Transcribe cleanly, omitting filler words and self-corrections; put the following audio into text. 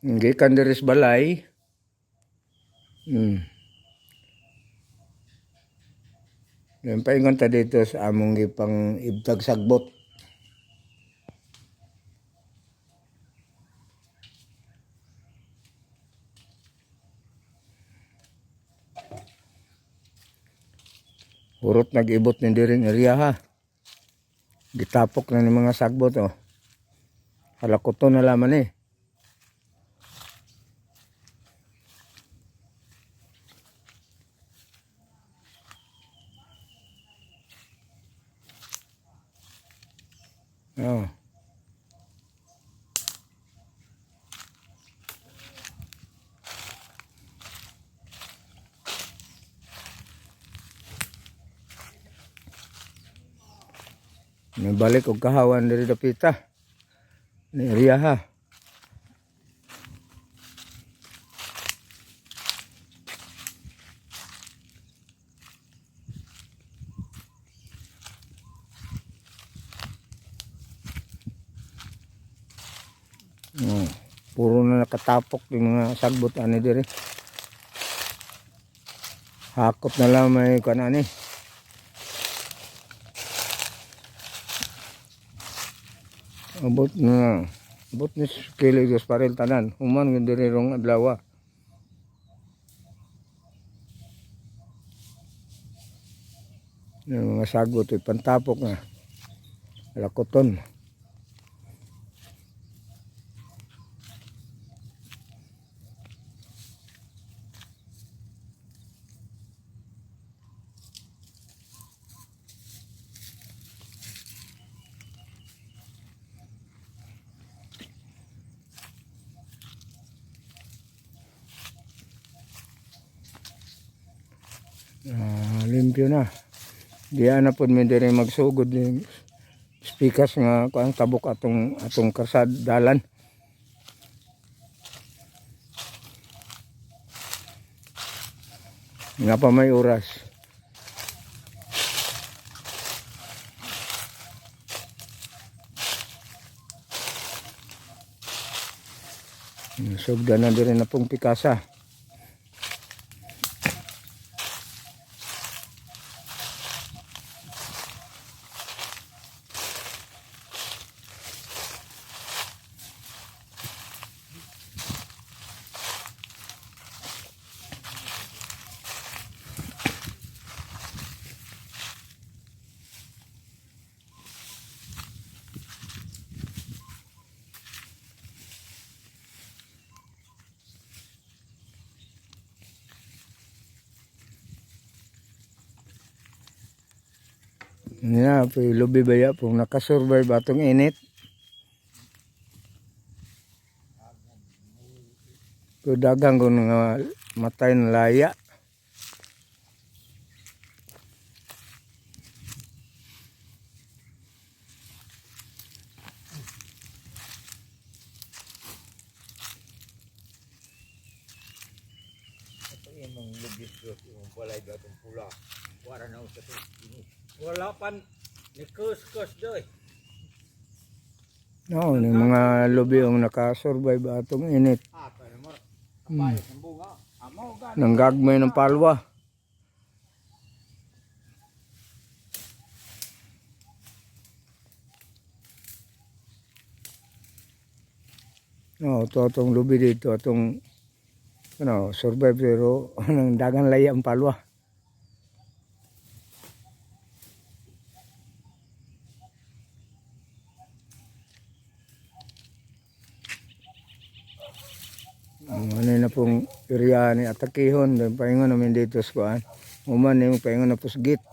Gikan diri sa balay. Yan paingon ta dito sa among gipang ibtag sagbot. Urot nag-ibot ni diring area ha. Gitapok na ni mga sagbot oh. Halakoton na laman eh. Oh. Nabalik og kahawan diri dapita. Ni area ha. Puro na nakatapok yung mga sagbot ani diri. Hakot na lang may kanani. Abot ni kiligos paril tanan. Human nga diri rong adlaw. Yung mga sagbot ay pantapok na. Lakoton. Limpyo na. Diyan na po may diri magsugod yung speakers nga kuang tabok atong karsad dalan. Nga pa may oras. Sugda na diri na pong pikasa. Nga, lubi baya po nakasurvive atong init. Pero dagang ko nga matay na laya. Ito yung lubis yung balay datong pula. Wala na sa ini. Wala pan ni kus-kus doy. No, yung mga lubi ang nakasurvive atong init. Pero mo kapayo ng bunga. Amo gan. Nanggagmay ng palwa. No, ito atong lubi dito atong survive pero nang dagang laya ang palwa. Ano na pong area ni Atakihon, paingon namin dito sa kuan. Uman yung paingon na pusgit.